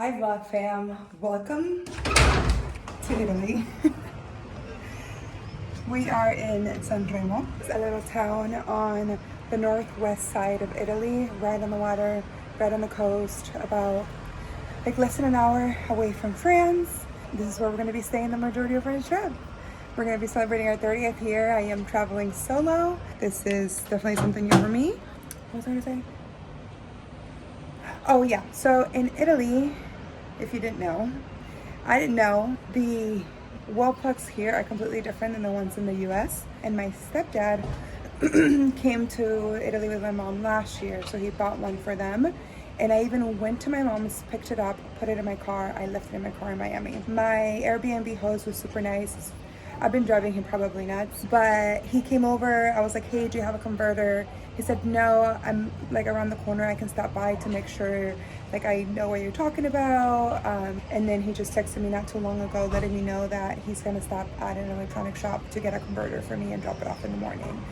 Hi vlog fam, welcome to Italy. We are in Sanremo. It's a little town on the northwest side of Italy, right on the water, right on the coast, about like less than an hour away from France. This is where we're gonna be staying the majority of our trip. We're gonna be celebrating our 30th year. I am traveling solo. This is definitely something new for me. What was I gonna say? Oh yeah, so in Italy, if you didn't know, I didn't know, the well plugs here are completely different than the ones in the US. And my stepdad came to Italy with my mom last year, so he bought one for them. And I even went to my mom's, picked it up, put it in my car. I left it in my car in Miami. My Airbnb host was super nice. I've been driving him probably nuts, but he came over. I was like, hey, do you have a converter? He said, no, I'm like around the corner. I can stop by to make sure like I know what you're talking about. And then he just texted me not too long ago letting me know that he's gonna stop at an electronic shop to get a converter for me and drop it off in the morning.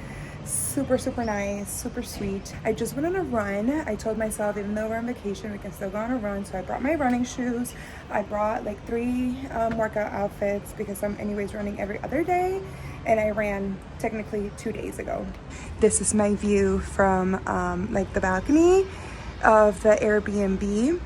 Super, super nice, super sweet. I just went on a run. I told myself, even though we're on vacation, we can still go on a run. So I brought my running shoes. I brought like 3 workout outfits because I'm anyways running every other day. And I ran technically 2 days ago. This is my view from like the balcony of the Airbnb.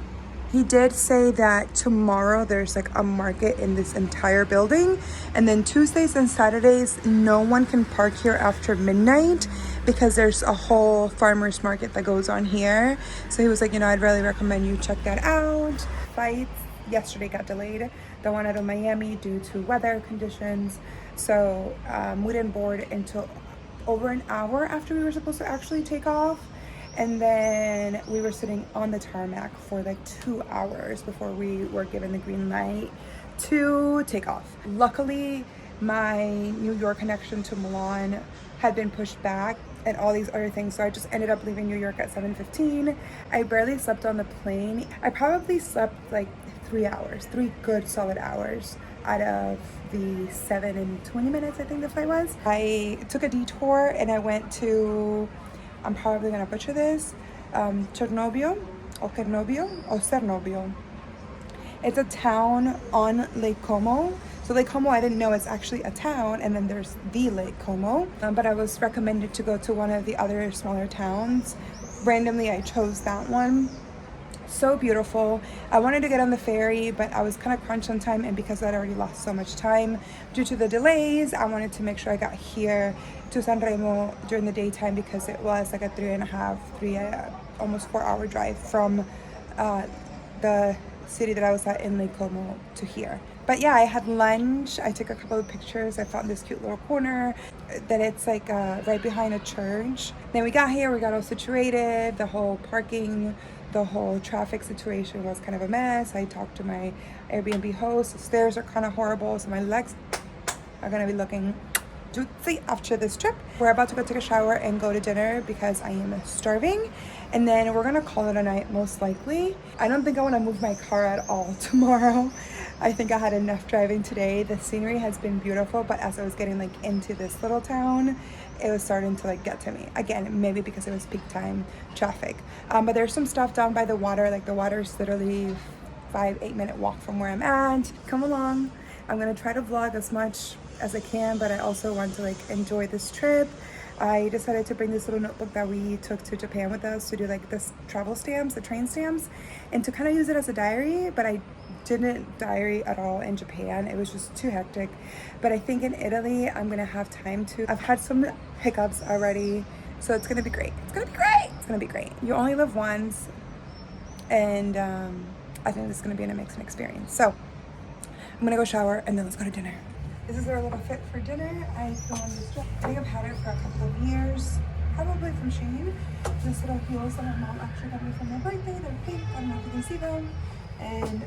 He did say that tomorrow there's like a market in this entire building, and then Tuesdays and Saturdays no one can park here after midnight because there's a whole farmers market that goes on here. So he was like, I'd really recommend you check that out. Flights yesterday got delayed, the one out of Miami, due to weather conditions. So we didn't board until over an hour after we were supposed to actually take off. And then we were sitting on the tarmac for like 2 hours before we were given the green light to take off. Luckily, my New York connection to Milan had been pushed back and all these other things. So I just ended up leaving New York at 7:15. I barely slept on the plane. I probably slept like 3 hours, 3 good solid hours out of the 7 and 20 minutes I think the flight was. I took a detour and I went to, I'm probably gonna butcher this, Cernobbio or Cernobbio. It's a town on Lake Como. So Lake Como, I didn't know it's actually a town, and then there's the Lake Como. But I was recommended to go to one of the other smaller towns. Randomly, I chose that one. So beautiful. I wanted to get on the ferry, but I was kind of crunched on time, and because I'd already lost so much time due to the delays, I wanted to make sure I got here to Sanremo during the daytime because it was like a 3.5, almost 4-hour drive from the city that I was at in Lake Como to here. But yeah, I had lunch. I took a couple of pictures. I found this cute little corner that it's like right behind a church. Then we got here, we got all situated, the whole parking, the whole traffic situation was kind of a mess. I talked to my Airbnb host. The stairs are kind of horrible, so my legs are gonna be looking juicy after this trip. We're about to go take a shower and go to dinner because I am starving, and then we're gonna call it a night most likely. I don't think I want to move my car at all tomorrow. I think I had enough driving today. The scenery has been beautiful, but as I was getting like into this little town, it was starting to like get to me again, maybe because it was peak time traffic. But there's some stuff down by the water, like the water is literally 5-8 minute walk from where I'm at. Come along. I'm gonna try to vlog as much as I can, but I also want to like enjoy this trip. I decided to bring this little notebook that we took to Japan with us to do like this travel stamps, the train stamps, and to kind of use it as a diary. But I didn't diary at all in Japan. It was just too hectic. But I think in Italy I'm gonna have time to. I've had some hiccups already, so it's gonna be great. It's gonna be great. It's gonna be great. You only live once, and I think this is gonna be an amazing experience. So I'm gonna go shower and then let's go to dinner. This is our little fit for dinner. I put on this dress. I think I've had it for a couple of years, probably from Shein. This little heels that my mom actually got me for my birthday. They're pink. I don't know if you can see them. And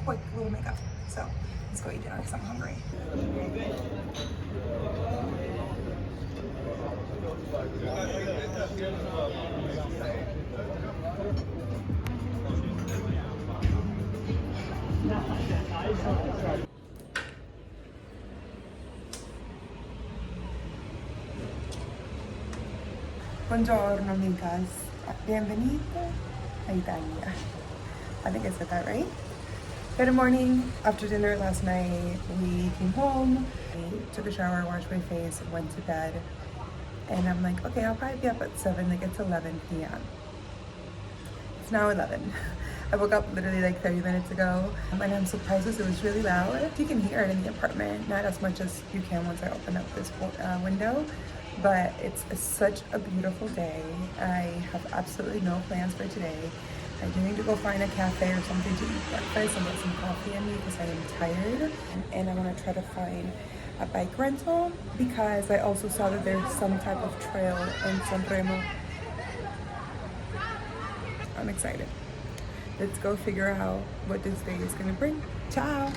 quick little makeup. So let's go eat dinner because I'm hungry. Buongiorno, amigas. Bienvenido a Italia. I think I said that right. Good morning. After dinner last night, we came home, we took a shower, washed my face, and went to bed. And I'm like, okay, I'll probably be up at 7, like it's 11 p.m. It's now 11. I woke up literally like 30 minutes ago, and I'm surprised because it was really loud. You can hear it in the apartment, not as much as you can once I open up this window, but it's such a beautiful day. I have absolutely no plans for today. I do need to go find a cafe or something to eat breakfast and get some coffee in me because I am tired. And I want to try to find a bike rental because I also saw that there's some type of trail in San Remo. I'm excited. Let's go figure out what this day is gonna bring. Ciao!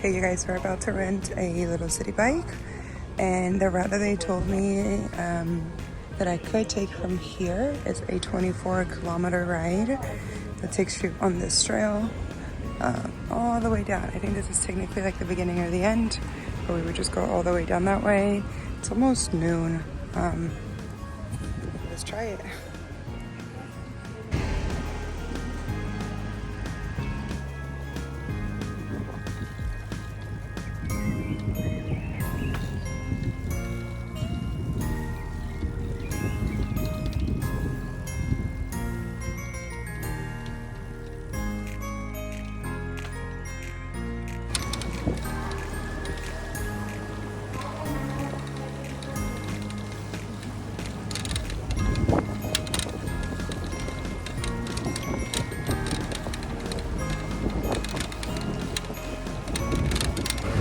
Okay, you guys, we're about to rent a little city bike, and the route that they told me that I could take from here is a 24-kilometer ride that takes you on this trail all the way down. I think this is technically like the beginning or the end, but we would just go all the way down that way. It's almost noon. Let's try it.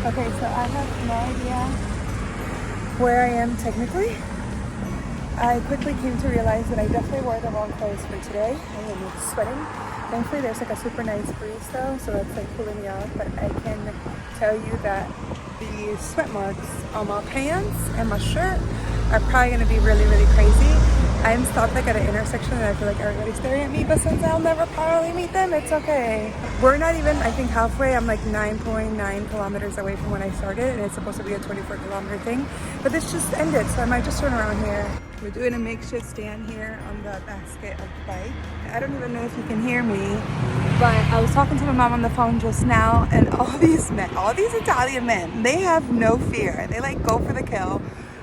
Okay, so I have no idea where I am technically. I quickly came to realize that I definitely wore the wrong clothes for today. I am sweating. Thankfully, there's like a super nice breeze though, so it's like cooling me off. But I can tell you that the sweat marks on my pants and my shirt are probably gonna be really, really crazy. I'm stopped like at an intersection and I feel like everybody's staring at me, but since I'll never probably meet them, it's okay. We're not even, I think, halfway. I'm like 9.9 kilometers away from when I started, and it's supposed to be a 24-kilometer thing. But this just ended, so I might just turn around here. We're doing a makeshift stand here on the basket of the bike. I don't even know if you can hear me, but I was talking to my mom on the phone just now, and all these men, all these Italian men, they have no fear. They like go for the kill.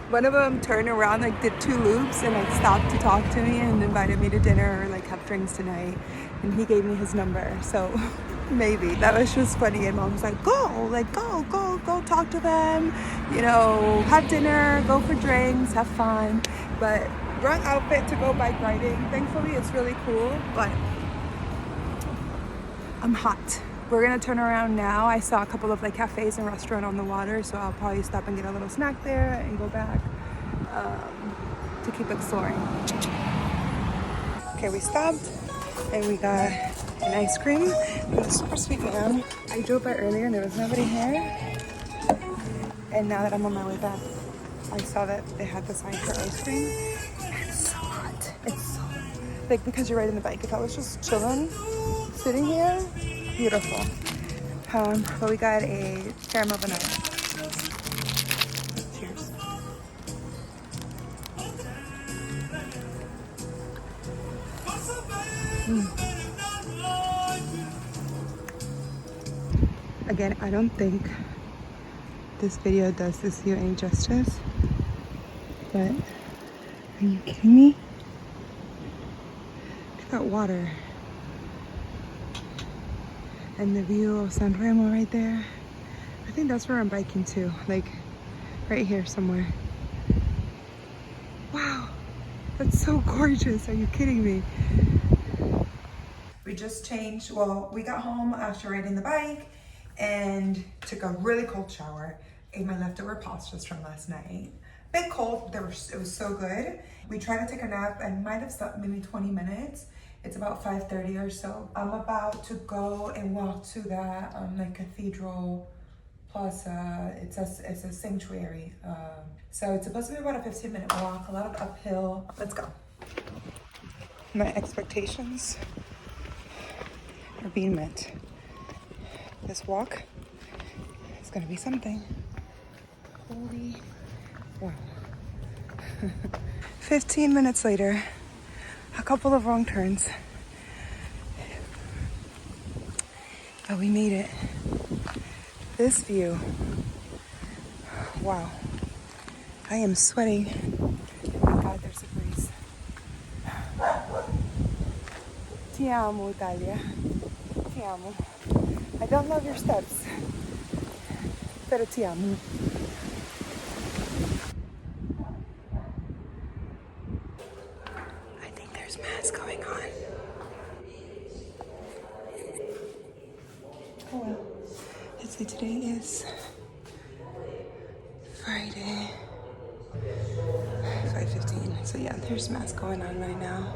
One of them turned around, like did 2 loops and like stopped to talk to me and invited me to dinner or like have drinks tonight. And he gave me his number, so maybe. That was just funny. And mom was like, go talk to them, you know, have dinner, go for drinks, have fun. But wrong outfit to go bike riding. Thankfully, it's really cool, but I'm hot. We're gonna turn around now. I saw a couple of like cafes and restaurant on the water, so I'll probably stop and get a little snack there and go back to keep exploring. Okay, we stopped and we got an ice cream from the super sweet man. I drove by earlier and there was nobody here. And now that I'm on my way back, I saw that they had the sign for ice cream. And it's so hot. It's so, like, because you're riding the bike. If I was just chilling, sitting here, beautiful. But we got a caramel vanilla. Cheers. Again, I don't think this video does this view any justice, but are you kidding me? Look at that water. And the view of San Remo right there. I think that's where I'm biking to, like right here somewhere. Wow. It's so gorgeous. Are you kidding me? We just changed. Well, we got home after riding the bike and took a really cold shower. Ate my leftover pastas from last night. Bit cold. It was so good. We tried to take a nap. I might have slept maybe 20 minutes. It's about 5:30 or so. I'm about to go and walk to that like cathedral plaza. It's a sanctuary. So it's supposed to be about a 15-minute walk. A lot of uphill. Let's go. My expectations are being met. This walk is gonna be something. Holy wow. 15 minutes later, a couple of wrong turns. But we made it. This view. Wow. I am sweating. Oh my God, there's a breeze. Ti amo, Italia. Ti amo. I don't love your steps, pero ti amo. I think there's mass going on. Oh well. Let's see, today is Friday, 5:15. So yeah, there's mass going on right now.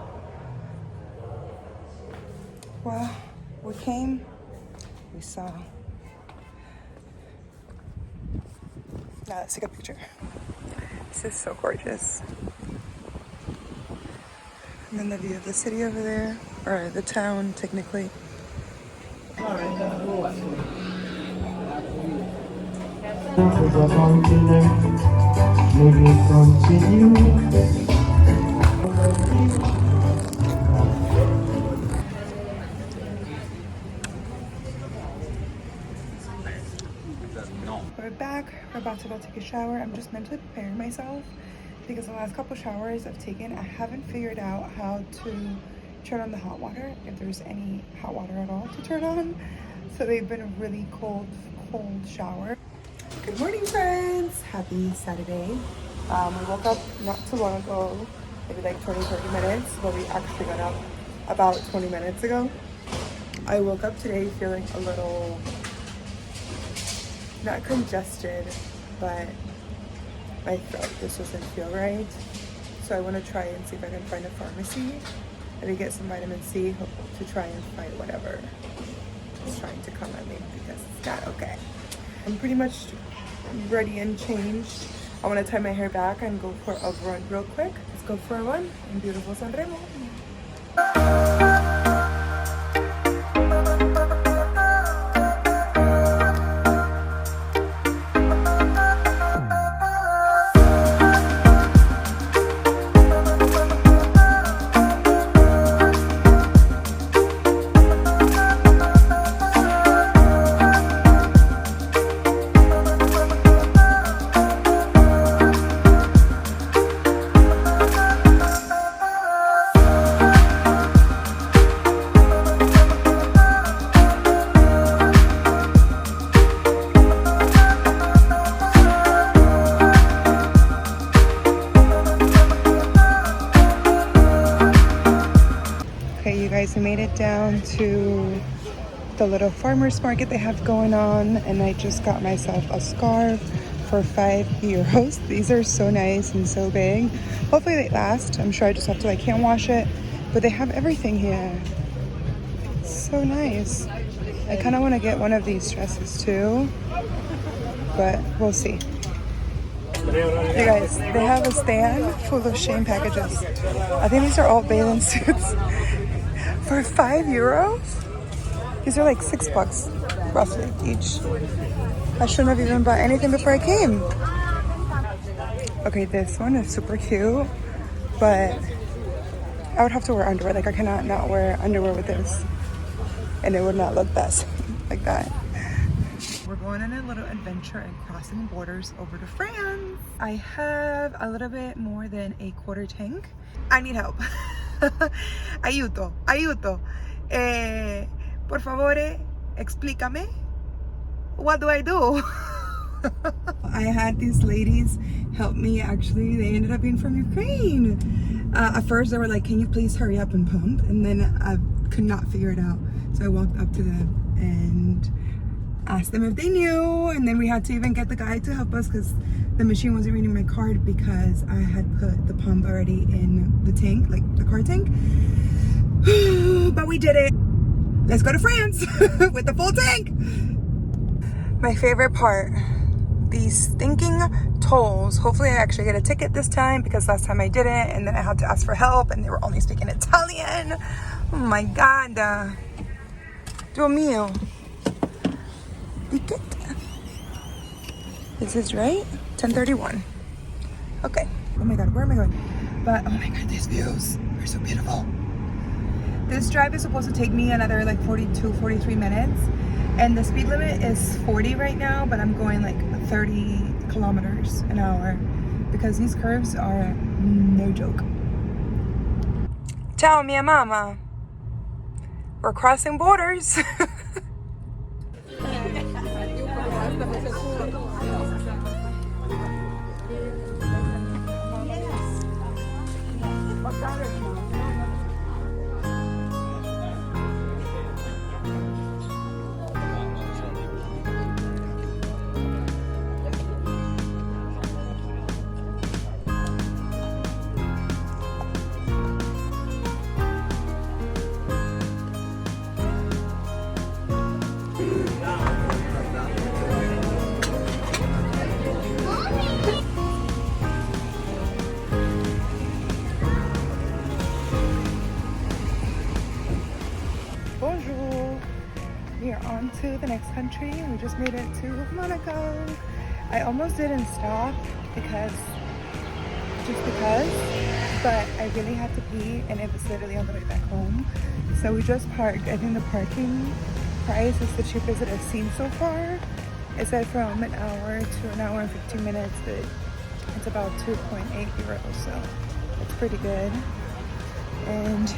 Well, we came, we saw. Now let's take a picture. This is so gorgeous. And then the view of the city over there, or the town technically. We're back. We're about to go take a shower. I'm just mentally preparing myself because the last couple showers I've taken, I haven't figured out how to turn on the hot water, if there's any hot water at all to turn on. So they've been a really cold shower. Good morning, friends. Happy Saturday. We woke up not too long ago, maybe like 20-30 minutes, but we actually got up about 20 minutes ago. I woke up today feeling a little, not congested, but my throat just doesn't feel right. So I want to try and see if I can find a pharmacy, maybe get some vitamin C to try and fight whatever is trying to come at me, because it's not okay. I'm pretty much ready and changed. I want to tie my hair back and go for a run real quick. Let's go for a run in beautiful San Remo. We made it down to the little farmers market they have going on, and I just got myself a scarf for €5. These are so nice and so big. Hopefully they last. I'm sure I just have to hand wash it, but they have everything here. It's so nice. I kind of want to get one of these dresses too, but we'll see. You guys, they have a stand full of Shein packages. I think these are all bathing suits. For €5? These are like $6 roughly each. I shouldn't have even bought anything before I came. Okay, this one is super cute, but I would have to wear underwear. I cannot not wear underwear with this, and it would not look best like that. We're going on a little adventure and crossing borders over to France. I have a little bit more than a quarter tank. I need help. Aiuto. Por favore, explícame. What do I do? I had these ladies help me. Actually, they ended up being from Ukraine. At first they were like, can you please hurry up and pump? And then I could not figure it out. So I walked up to them and asked them if they knew. And then we had to even get the guy to help us because the machine wasn't reading my card because I had put the pump already in the tank, like the car tank. But we did it. Let's go to France with the full tank. My favorite part, these stinking tolls. Hopefully I actually get a ticket this time because last time I didn't and then I had to ask for help and they were only speaking Italian. Oh my God. Dio mio. Ticket. This is right? 10:31. Okay. Oh my God, where am I going? But oh my God, these views are so beautiful. This drive is supposed to take me another like 42, 43 minutes. And the speed limit is 40 right now, but I'm going like 30 kilometers an hour because these curves are no joke. Ciao, mia mama. We're crossing borders. Bonjour. We are on to the next country. We just made it to Monaco. I almost didn't stop because, but I really had to pee and it was literally on the way back home. So we just parked. I think the parking price is the cheapest that I've seen so far. It said from an hour to an hour and 15 minutes, but it's about 2.8 euros, so it's pretty good. And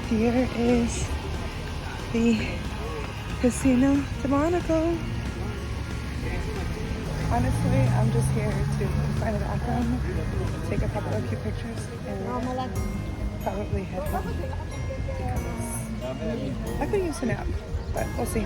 here is the Casino de Monaco. Honestly, I'm just here to find a bathroom, take a couple of cute pictures, and probably head home because I could use a nap, but we'll see.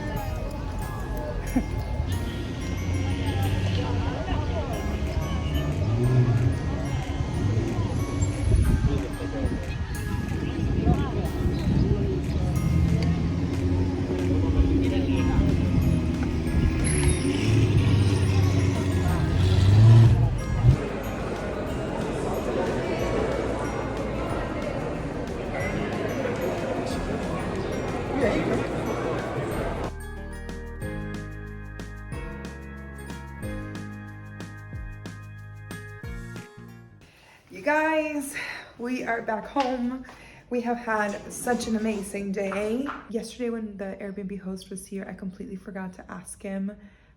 You guys, we are back home. We have had such an amazing day. Yesterday when the Airbnb host was here, I completely forgot to ask him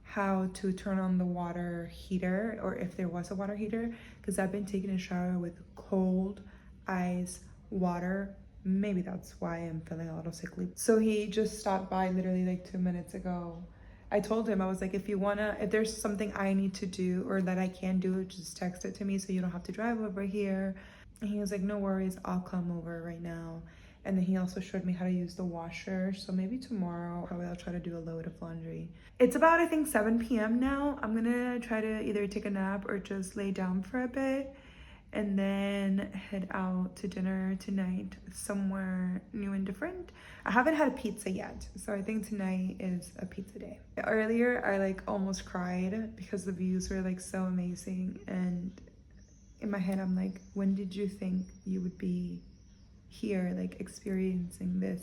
how to turn on the water heater or if there was a water heater because I've been taking a shower with cold ice water. Maybe that's why I'm feeling a little sickly. So he just stopped by literally like 2 minutes ago. I told him, I was like, if there's something I need to do or that I can do, just text it to me so you don't have to drive over here. And he was like, no worries, I'll come over right now. And then he also showed me how to use the washer. So maybe tomorrow, probably I'll try to do a load of laundry. It's about, I think 7 p.m. now. I'm gonna try to either take a nap or just lay down for a bit and then head out to dinner tonight somewhere new and different. I haven't had a pizza yet, so I think tonight is a pizza day. Earlier, I like almost cried because the views were like so amazing, and in my head, I'm like, when did you think you would be here, like experiencing this?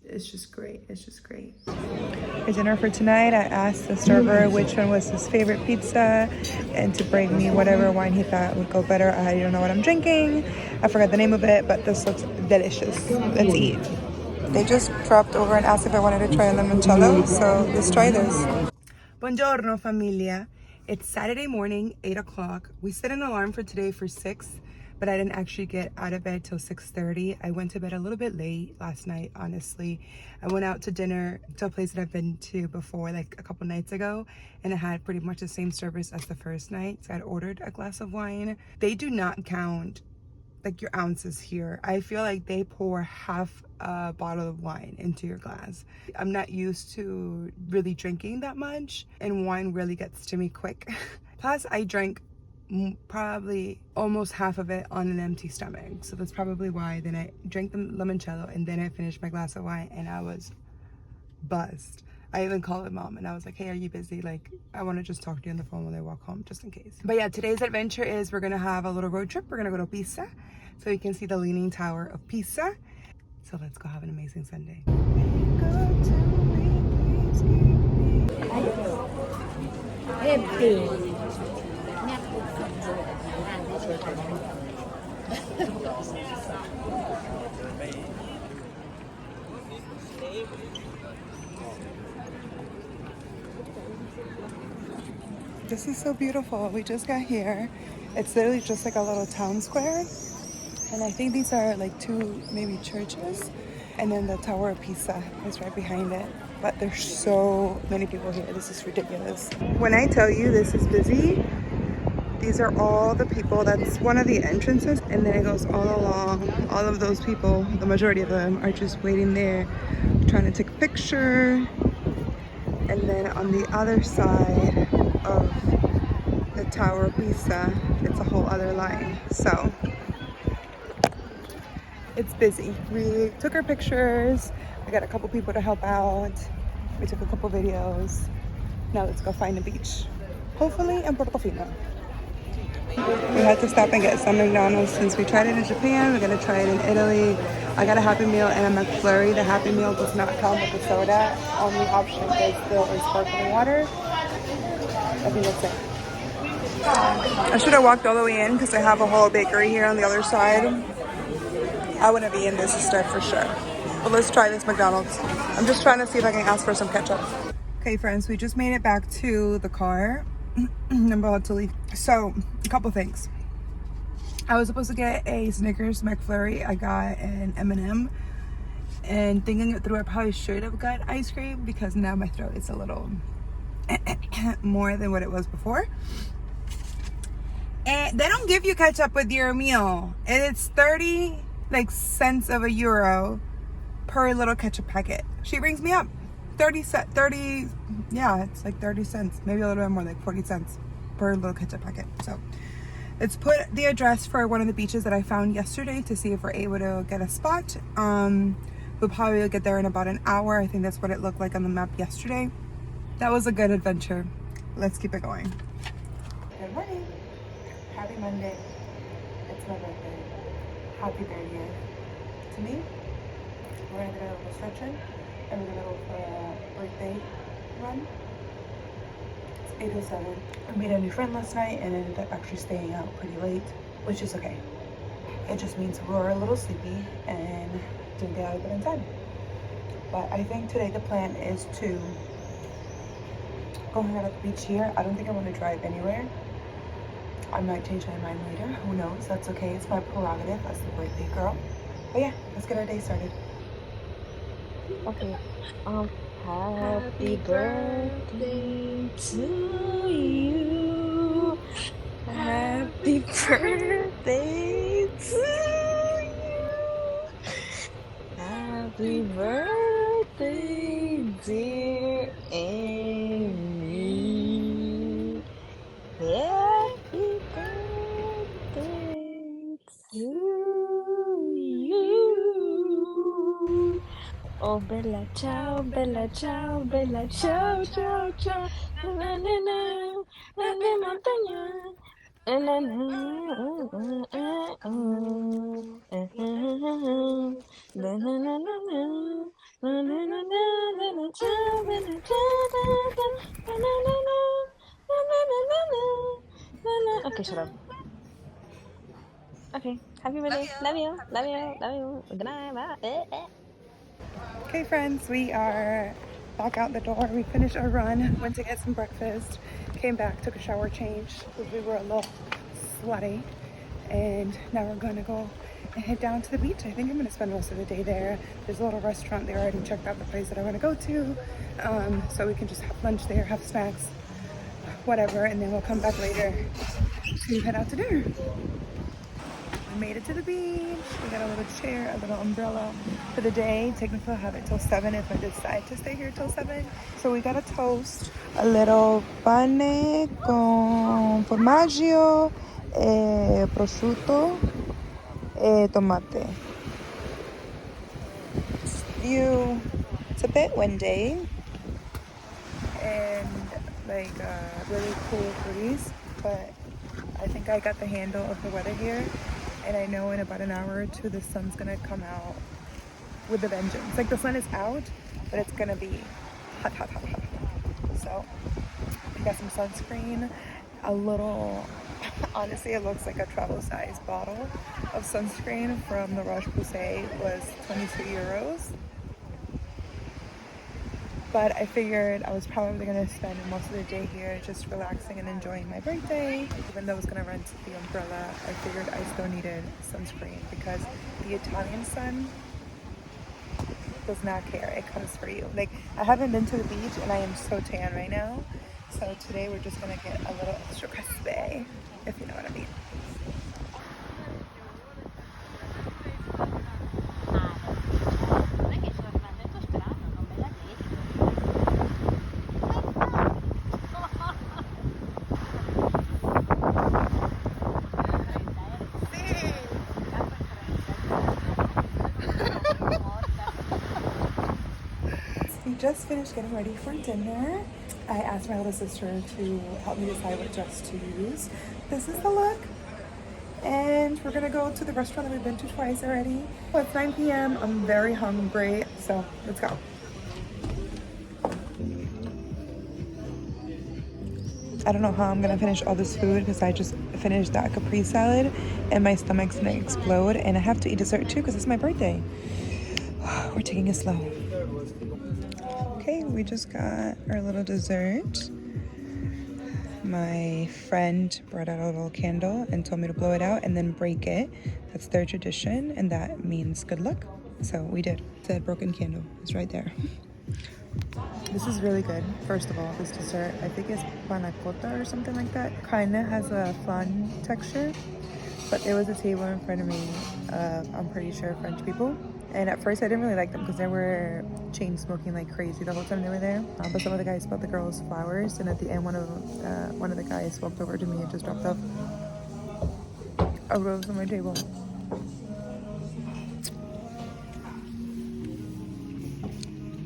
It's just great. It's just great. For dinner for tonight, I asked the server which one was his favorite pizza and to bring me whatever wine he thought would go better. I don't know what I'm drinking. I forgot the name of it, but this looks delicious. Let's eat. They just dropped over and asked if I wanted to try a limoncello, so let's try this. Buongiorno, familia. It's Saturday morning, 8 o'clock. We set an alarm for today for 6, but I didn't actually get out of bed till 6:30. I went to bed a little bit late last night, honestly. I went out to dinner to a place that I've been to before, like a couple nights ago, and it had pretty much the same service as the first night. So I'd ordered a glass of wine. They do not count like your ounces here. I feel like they pour half a bottle of wine into your glass. I'm not used to really drinking that much, and wine really gets to me quick. Plus, I drank probably almost half of it on an empty stomach, so that's probably why. Then I drank the limoncello, and then I finished my glass of wine, and I was buzzed. I even called my mom and I was like, hey, are you busy? Like, I want to just talk to you on the phone when I walk home, just in case. But yeah, today's adventure is we're gonna have a little road trip. We're gonna go to Pisa so you can see the Leaning Tower of Pisa. So let's go have an amazing Sunday. This is so beautiful. We just got here. It's literally just like a little town square. And I think these are like two maybe churches. And then the Tower of Pisa is right behind it. But there's so many people here. This is ridiculous. When I tell you this is busy, these are all the people. That's one of the entrances. And then it goes all along. All of those people, the majority of them, are just waiting there, trying to take a picture. And then on the other side of the Tower of Pisa, it's a whole other line. So it's busy. We took our pictures. We got a couple people to help out. We took a couple videos. Now let's go find a beach. Hopefully in Portofino. We had to stop and get some McDonald's since we tried it in Japan. We're gonna try it in Italy. I got a Happy Meal and a McFlurry. The Happy Meal does not come with the soda. Only option is still sparkling water. I think that's it. I should have walked all the way in because I have a whole bakery here on the other side. I wouldn't be in this step for sure. But let's try this McDonald's. I'm just trying to see if I can ask for some ketchup. Okay, friends, we just made it back to the car. I'm about to leave. So, a couple things. I was supposed to get a Snickers McFlurry. I got an M&M. And thinking it through, I probably should have got ice cream because now my throat is a little more than what it was before. And they don't give you ketchup with your meal. And it's 30 cents of a euro per little ketchup packet. She rings me up. 30, yeah, it's like 30 cents, maybe a little bit more, like 40 cents per little ketchup packet. So let's put the address for one of the beaches that I found yesterday to see if we're able to get a spot. We'll probably get there in about an hour. I think that's what it looked like on the map yesterday. That was a good adventure. Let's keep it going. Good morning. Happy Monday. It's my birthday. Happy 30th. To me, we're gonna go to construction and we're gonna go for a birthday run. It's 8:07. I made a new friend last night and ended up actually staying out pretty late, which is okay. It just means we're a little sleepy and didn't get out of bed in time. But I think today the plan is to go hang out at the beach here. I don't think I want to drive anywhere. I might change my mind later. Who knows? That's okay. It's my prerogative as the birthday girl. But yeah, let's get our day started. Okay. Happy birthday to you. Happy birthday to you. Happy birthday, dear Amy. Happy birthday to you. Oh, bella ciao, bella ciao, bella ciao, ciao, ciao. Na na na, na na montaña. Na na na, na na na na na. Na na na na, bella ciao, bella ciao, na na na na, na na na na na na. Okay, shut up. Okay, happy birthday. Love you, love you, love you. Good night, bye. Okay, friends, we are back out the door. We finished our run, went to get some breakfast, came back, took a shower, changed because we were a little sweaty, And now we're gonna go and head down to the beach. I think I'm gonna spend most of the day there. There's a little restaurant there. I already checked out the place that I wanna go to. So we can just have lunch there, have snacks, whatever, and then we'll come back later to head out to dinner. We made it to the beach. We got a little chair, a little umbrella for the day. Technically I'll have it till 7 if I decide to stay here till 7. So we got a toast, a little pane con formaggio, prosciutto, e tomate. View. It's a bit windy and like really cool breeze, but I think I got the handle of the weather here, and I know in about an hour or two the sun's gonna come out with a vengeance. Like the sun is out, but it's gonna be hot, hot, hot, hot. So I got some sunscreen, a little, honestly it looks like a travel size bottle of sunscreen from the Roche-Posay. Was 22 euros. But I figured I was probably going to spend most of the day here just relaxing and enjoying my birthday. Even though I was going to rent the umbrella, I figured I still needed sunscreen because the Italian sun does not care. It comes for you. Like, I haven't been to the beach and I am so tan right now. So today we're just going to get a little extra crispy, if you know what I mean. We just finished getting ready for dinner. I asked my little sister to help me decide what dress to use. This is the look. And we're gonna go to the restaurant that we've been to twice already. Well, it's 9 p.m. I'm very hungry, so let's go. I don't know how I'm gonna finish all this food because I just finished that Capri salad and my stomach's gonna explode, and I have to eat dessert too because it's my birthday. We're taking it slow. Okay, we just got our little dessert. My friend brought out a little candle and told me to blow it out and then break it. That's their tradition, and that means good luck. So we did. It said broken candle. It's right there. This is really good. First of all, this dessert, I think it's panna cotta or something like that. Kinda has a flan texture, but there was a table in front of me, I'm pretty sure French people. And at first I didn't really like them because they were chain smoking like crazy the whole time they were there. But some of the guys bought the girls flowers, and at the end one of the guys walked over to me and just dropped off a rose on my table.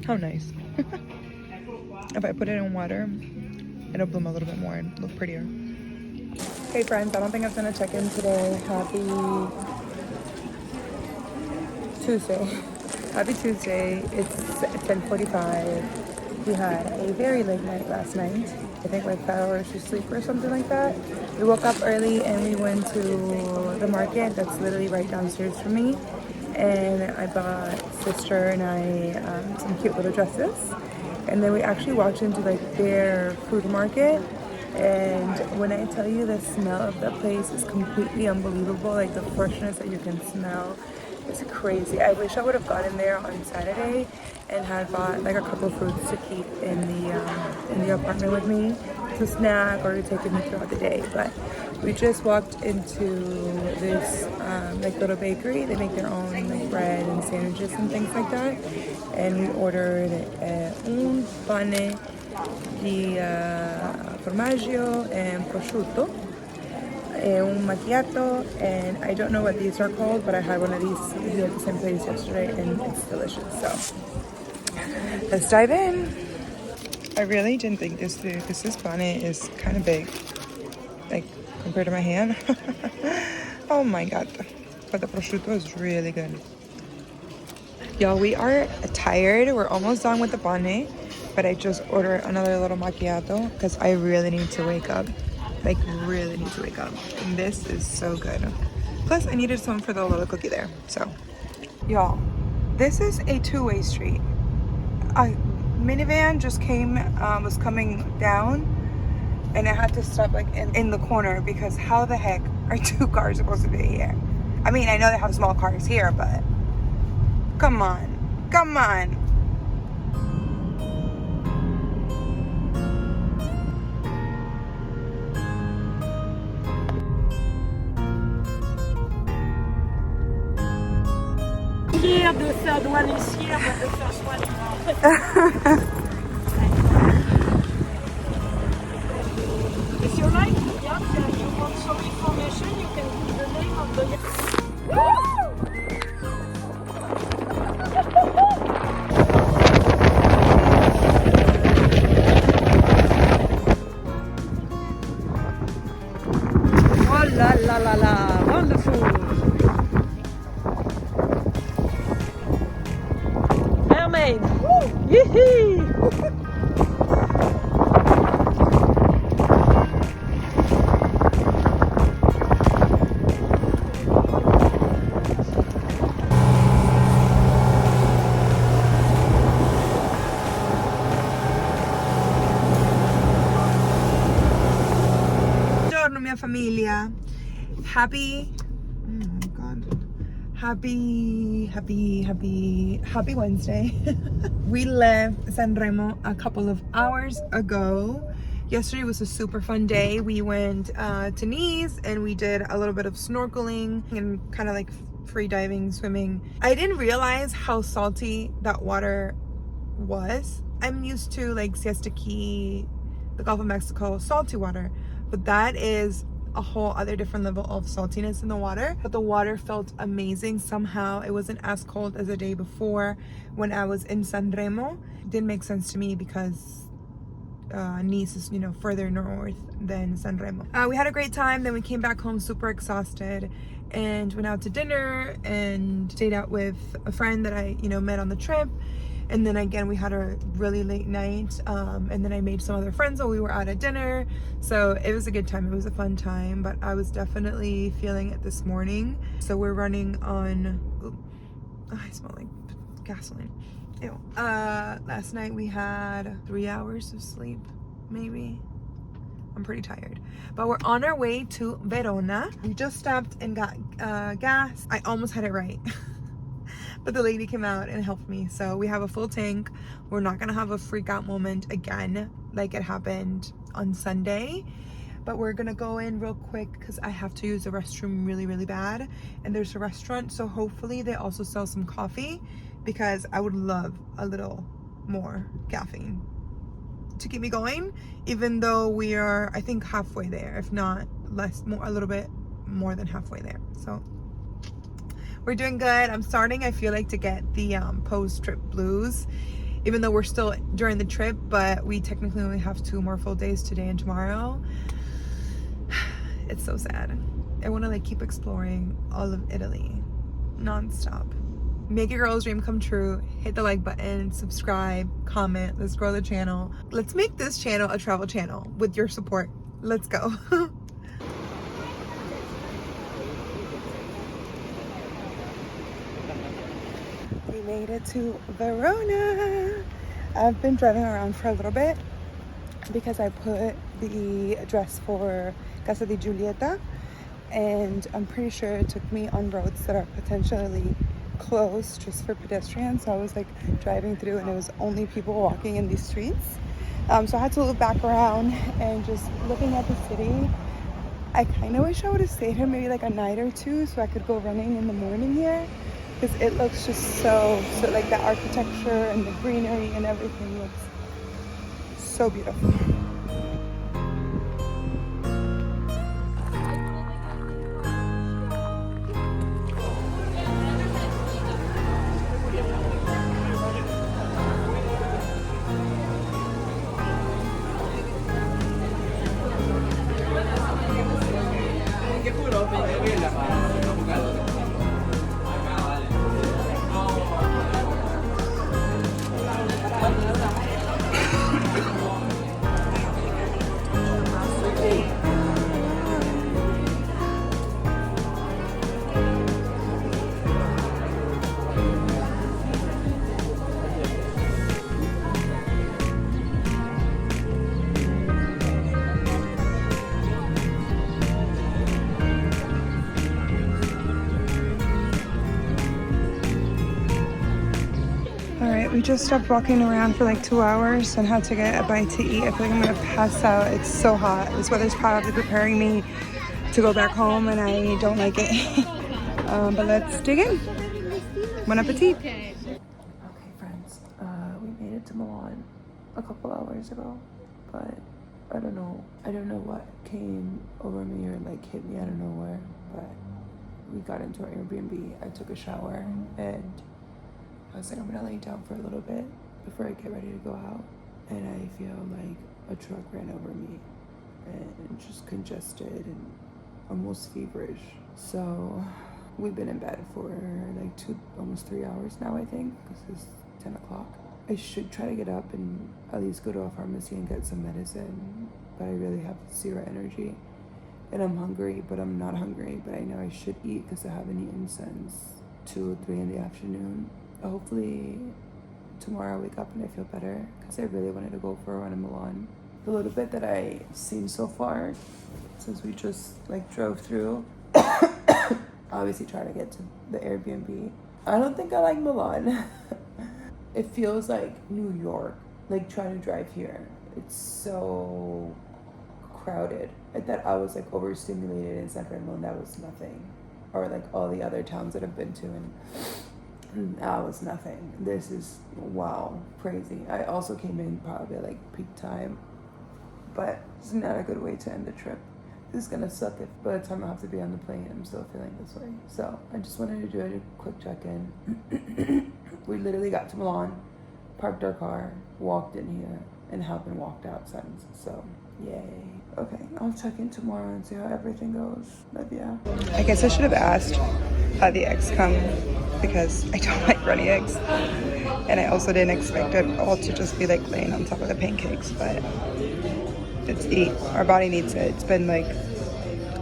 How nice. If I put it in water, it'll bloom a little bit more and look prettier. Hey friends, I don't think I'm gonna check in today. Happy Tuesday. Happy Tuesday. It's 10:45. We had a very late night last night. I think like 5 hours of sleep or something like that. We woke up early and we went to the market that's literally right downstairs from me. And I bought sister and I some cute little dresses. And then we actually walked into like their food market. And when I tell you the smell of the place is completely unbelievable, like the freshness that you can smell, it's crazy. I wish I would have gotten there on Saturday and had bought like a couple fruits to keep in the apartment with me to snack or to take with me throughout the day. But we just walked into this like little bakery. They make their own like bread and sandwiches and things like that. And we ordered un pane di formaggio and prosciutto, un macchiato, and I don't know what these are called, but I had one of these here at the same place yesterday and it's delicious. So let's dive in. I really didn't think this through because this pane is kind of big, like compared to my hand. Oh my god, but the prosciutto is really good. Y'all, we are tired. We're almost done with the pane, but I just ordered another little macchiato because I really need to wake up. Like, really need to wake up. And this is so good. Plus, I needed some for the little cookie there. So, y'all, this is a two-way street. A minivan just was coming down, and I had to stop like in the corner because how the heck are 2 cars supposed to be here? I mean, I know they have small cars here, but come on. Come on. Fier de faire douanissière, de faire soignement. If you like the yacht and you want some information, you can put the name of the yacht. Oh la la la la, wonderful. Mermaid. Yee-hee. Buongiorno mia famiglia. Happy, oh my god. Happy Wednesday. We left Sanremo a couple of hours ago. Yesterday was a super fun day. We went to Nice and we did a little bit of snorkeling and kind of like free diving, swimming. I didn't realize how salty that water was. I'm used to like Siesta Key, the Gulf of Mexico, salty water, but that is a whole other different level of saltiness in the water. But the water felt amazing. Somehow it wasn't as cold as the day before when I was in Sanremo. It didn't make sense to me because Nice is, you know, further north than Sanremo. We had a great time. Then we came back home super exhausted and went out to dinner and stayed out with a friend that I, you know, met on the trip. And then again, we had a really late night. And then I made some other friends while we were out at dinner. So it was a good time. It was a fun time, but I was definitely feeling it this morning. So we're running on, I smell like gasoline. Ew. Last night we had 3 hours of sleep, maybe. I'm pretty tired, but we're on our way to Verona. We just stopped and got gas. I almost had it right. But the lady came out and helped me. So we have a full tank. We're not gonna have a freak out moment again like it happened on Sunday. But we're gonna go in real quick because I have to use the restroom really, really bad. And there's a restaurant, so hopefully they also sell some coffee because I would love a little more caffeine to keep me going, even though we are, I think, halfway there, if not less, more, a little bit more than halfway there. So we're doing good. I'm starting, I feel like, to get the post-trip blues, even though we're still during the trip, but we technically only have 2 more full days, today and tomorrow. It's so sad. I want to like keep exploring all of Italy non-stop. Make your girl's dream come true. Hit the like button, subscribe, comment. Let's grow the channel. Let's make this channel a travel channel with your support. Let's go. We made it to Verona. I've been driving around for a little bit because I put the address for Casa di Giulietta, and I'm pretty sure it took me on roads that are potentially closed just for pedestrians. So I was like driving through and it was only people walking in these streets. So I had to look back around and just looking at the city. I kind of wish I would have stayed here maybe like a night or 2 so I could go running in the morning here, because it looks just so like the architecture and the greenery and everything looks so beautiful. Alright, we just stopped walking around for like 2 hours and had to get a bite to eat. I feel like I'm gonna pass out. It's so hot. This weather's probably preparing me to go back home and I don't like it. But let's dig in. Bon appetit. Okay, friends, we made it to Milan a couple hours ago, but I don't know what came over me or like hit me out of nowhere, but we got into our Airbnb. I took a shower and I was like, I'm gonna lay down for a little bit before I get ready to go out, and I feel like a truck ran over me and just congested and almost feverish. So we've been in bed for like almost 3 hours now, I think, because it's 10 o'clock. I should try to get up and at least go to a pharmacy and get some medicine, but I really have zero energy. And I'm hungry, but I'm not hungry, but I know I should eat because I haven't eaten since 2 or 3 in the afternoon. Hopefully tomorrow I wake up and I feel better, because I really wanted to go for a run in Milan. The little bit that I've seen so far, since we just like drove through, obviously trying to get to the Airbnb. I don't think I like Milan. It feels like New York, like trying to drive here. It's so crowded. I thought I was like overstimulated in Central Milan. That was nothing. Or like all the other towns that I've been to, and that was nothing. This is, wow, crazy. I also came in probably like peak time, but it's not a good way to end the trip. This is gonna suck if by the time I have to be on the plane, I'm still feeling this way. So I just wanted to do a quick check-in. We literally got to Milan, parked our car, walked in here, and haven't walked out since. So yay. Okay, I'll check in tomorrow and see how everything goes. But yeah. I guess I should have asked how the eggs come, because I don't like runny eggs. And I also didn't expect it all to just be like laying on top of the pancakes, but let's eat. Our body needs it. It's been like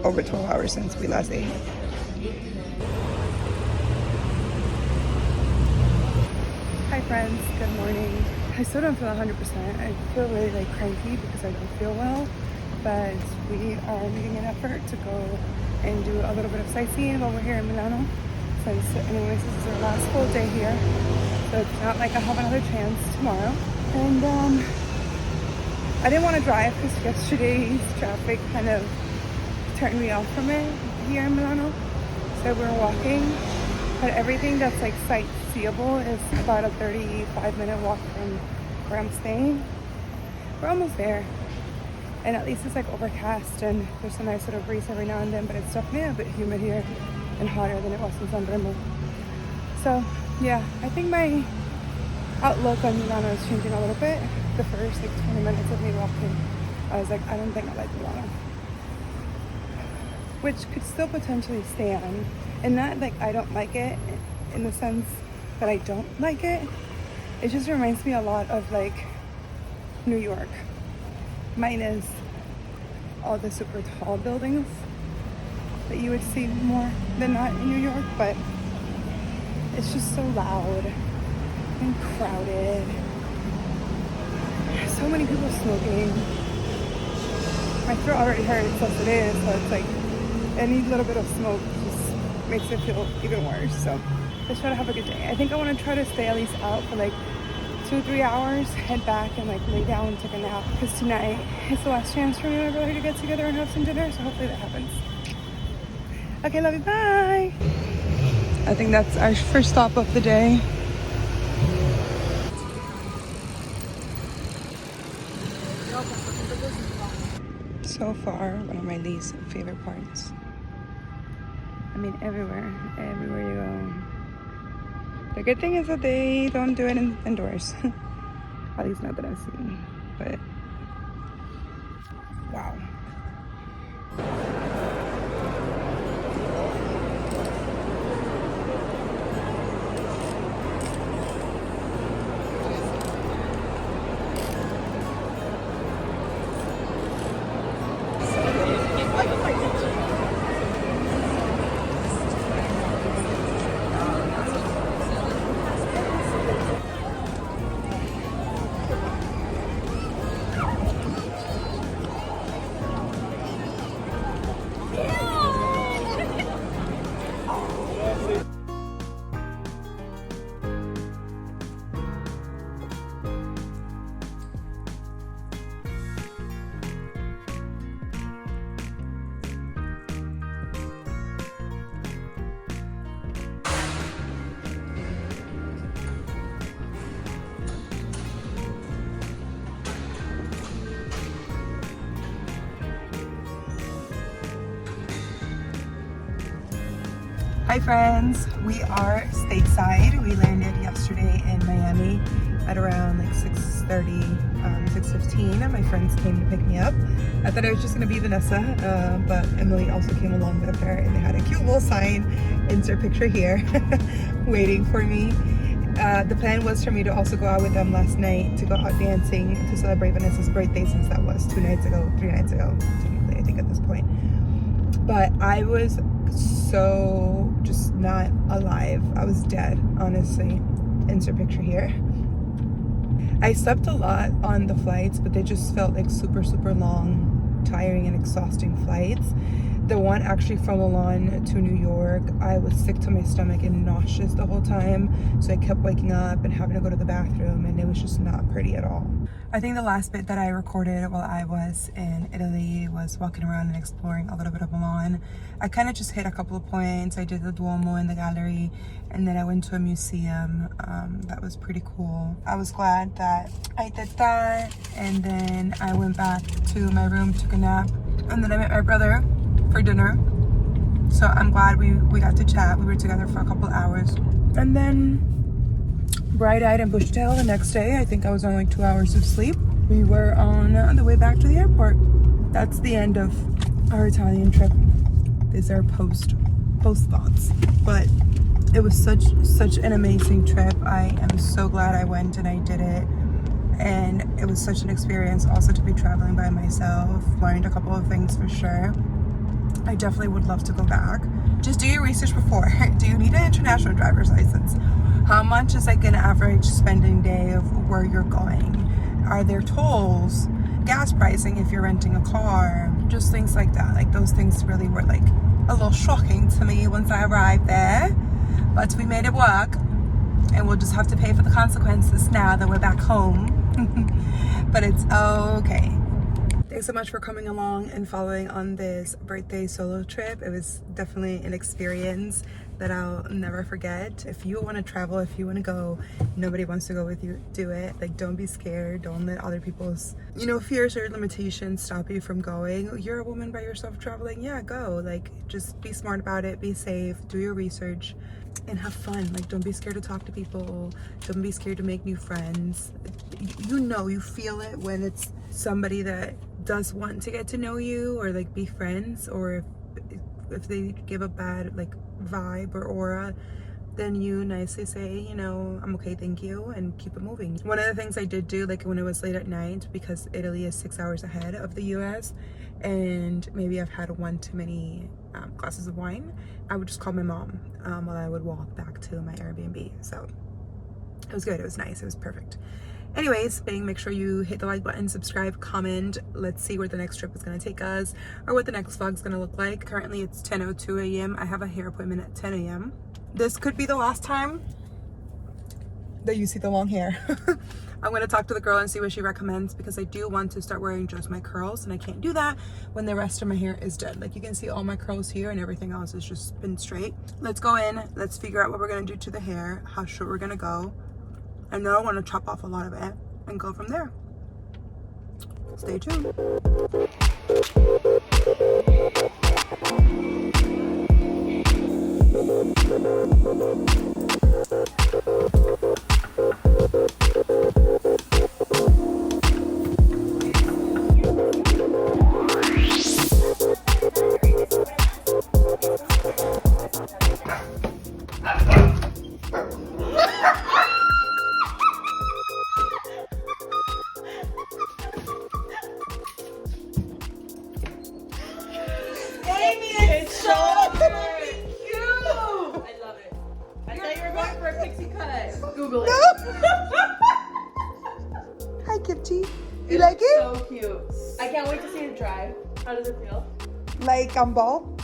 over 12 hours since we last ate. Hi friends, good morning. I still don't feel 100%. I feel really like cranky because I don't feel well, but we are making an effort to go and do a little bit of sightseeing while we're here in Milano, since anyways this is our last full day here, so it's not like I have another chance tomorrow. And I didn't want to drive because yesterday's traffic kind of turned me off from it here in Milano, so we're walking. But everything that's like sightseeable is about a 35-minute walk from where I'm staying. We're almost there. And at least it's like overcast and there's a nice little breeze every now and then, but it's definitely a bit humid here and hotter than it was in San Remo. So yeah, I think my outlook on Milano is changing a little bit. The first like 20 minutes of me walking, I was like, I don't think I like Milano. Which could still potentially stand. And not like I don't like it in the sense that I don't like it. It just reminds me a lot of like New York, minus all the super tall buildings that you would see more than not in New York, but it's just so loud and crowded. So many people smoking. My throat already hurts as it is, so it's like any little bit of smoke just makes it feel even worse. So let's try to have a good day. I think I want to try to stay at least out for like 2-3 hours, head back and like lay down and take a nap, because tonight is the last chance for me and my brother to get together and have some dinner, so hopefully that happens. Okay, love you, bye. I think that's our first stop of the day. So far, one of my least favorite parts. I mean, everywhere you go. The good thing is that they don't do it indoors. At least not that I've seen. But wow. Hi friends, we are stateside. We landed yesterday in Miami at around like 6:30, 6:15, and my friends came to pick me up. I thought it was just gonna be Vanessa, but Emily also came along with her, and they had a cute little sign, insert picture here, waiting for me. The plan was for me to also go out with them last night to go out dancing to celebrate Vanessa's birthday, since that was 3 nights ago, technically, I think at this point. But I was so just not alive. I was dead, honestly. Insert picture here. I slept a lot on the flights, but they just felt like super long, tiring and exhausting flights. The one actually from Milan to New York, I was sick to my stomach and nauseous the whole time. So I kept waking up and having to go to the bathroom, and it was just not pretty at all. I think the last bit that I recorded while I was in Italy was walking around and exploring a little bit of Milan. I kind of just hit a couple of points. I did the Duomo and the gallery, and then I went to a museum. That was pretty cool. I was glad that I did that, and then I went back to my room, took a nap, and then I met my brother for dinner. So I'm glad we got to chat. We were together for a couple hours, and then bright-eyed and bushy-tailed the next day. I think I was on like 2 hours of sleep. We were on the way back to the airport. That's the end of our Italian trip. These are post thoughts, but it was such an amazing trip. I am so glad I went and I did it, and it was such an experience also to be traveling by myself. Learned a couple of things for sure. I definitely would love to go back. Just do your research before. Do you need an international driver's license? How much is like an average spending day of where you're going? Are there tolls? Gas pricing if you're renting a car? Just things like that. Like those things really were like a little shocking to me once I arrived there. But we made it work, and we'll just have to pay for the consequences now that we're back home. But it's okay. Thanks so much for coming along and following on this birthday solo trip. It was definitely an experience that I'll never forget. If you want to travel, if you want to go, nobody wants to go with you, do it. Like, don't be scared. Don't let other people's, fears or limitations stop you from going. You're a woman by yourself traveling, yeah, go. Like, just be smart about it, be safe, do your research, and have fun. Like, don't be scared to talk to people. Don't be scared to make new friends. You feel it when it's somebody that does want to get to know you or like be friends, or if they give a bad like vibe or aura, then you nicely say, I'm okay, thank you, and keep it moving. One of the things I did do, like when it was late at night, because Italy is 6 hours ahead of the US, and maybe I've had one too many glasses of wine, I would just call my mom while I would walk back to my Airbnb. So it was good, it was nice, it was perfect. Anyways, make sure you hit the like button, subscribe, comment. Let's see where the next trip is going to take us, or what the next vlog is going to look like. Currently it's 10:02 a.m. I have a hair appointment at 10 a.m. This could be the last time that you see the long hair. I'm going to talk to the girl and see what she recommends, because I do want to start wearing just my curls, and I can't do that when the rest of my hair is dead. Like, you can see all my curls here and everything else has just been straight. Let's go in, let's figure out what we're going to do to the hair, how short we're going to go. And then I want to chop off a lot of it and go from there. Stay tuned. Google it. Hi, Kimchi. You like it? So cute. I can't wait to see it dry. How does it feel? Like ball?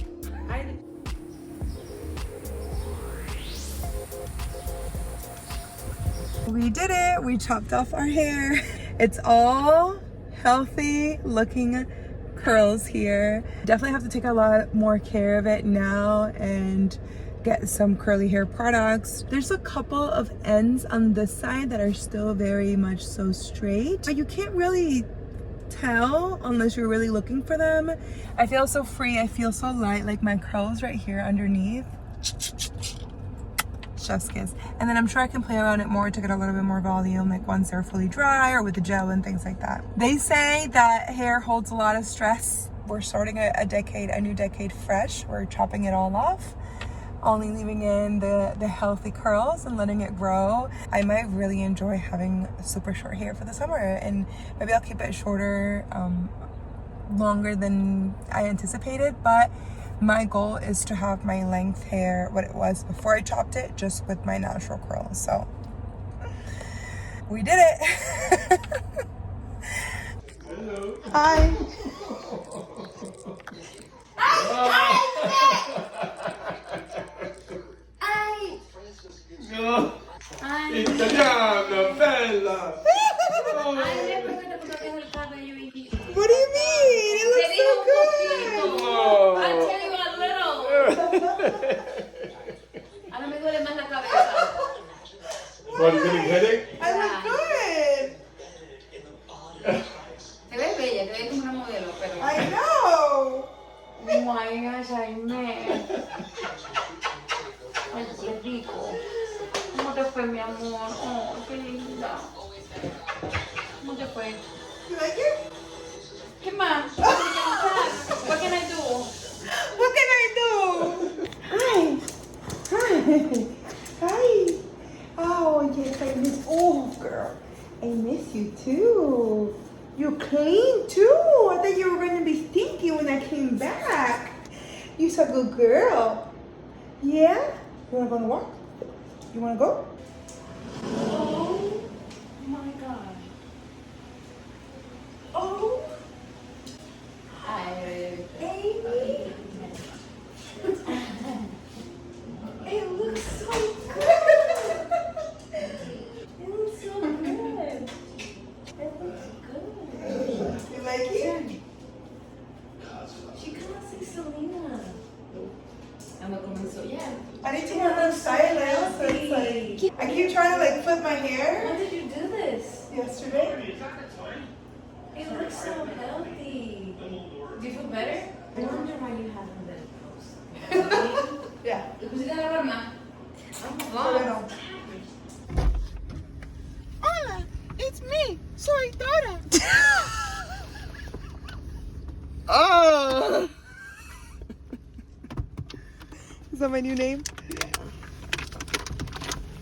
We did it. We chopped off our hair. It's all healthy looking curls here. Definitely have to take a lot more care of it now and get some curly hair products. There's a couple of ends on this side that are still very much so straight, but you can't really tell unless you're really looking for them. I feel so free, I feel so light. Like, my curls right here underneath Chef's kiss. And then I'm sure I can play around it more to get a little bit more volume, like once they're fully dry or with the gel and things like that. They say that hair holds a lot of stress. We're starting a new decade fresh. We're chopping it all off, only leaving in the healthy curls and letting it grow. I might really enjoy having super short hair for the summer, and maybe I'll keep it shorter, longer than I anticipated, but my goal is to have my length hair what it was before I chopped it, just with my natural curls. So we did it. Hello. Hi. Italiana, bella. What do you mean? It looks so good. Oh. I tell you a little. Ahora me duele más la cabeza. What, you getting headache? I look good. Te ves bella, te ves como una modelo, pero... I know. Oh my gosh, Jaime. Ay, qué rico. ¿Cómo te fue, mi amor? Oh, qué linda. ¿Cómo te fue? You like it? ¿Qué más? What can I do? What can I do? Hi. Hi. Hi. Oh, yes, I miss. Oh, girl. I miss you too. You clean too. I thought you were going to be stinky when I came back. You're a good girl. Yeah? You want to go on a walk? You want to go? Oh my God. Oh, Hi. Amy. It looks so good. It looks so good. It looks good. You like it? She kind of looks like Selena. No comenzó ya. I need to learn how to style it. So it's like, I keep trying to like flip my hair. When did you do this? Yesterday. It looks so healthy. Do you feel better? I wonder why you haven't been close. Yeah. ¿Le pusiste la alarma? Oh my I don't God. know. Hola, it's me. Soy Dora. Oh. Is that my new name?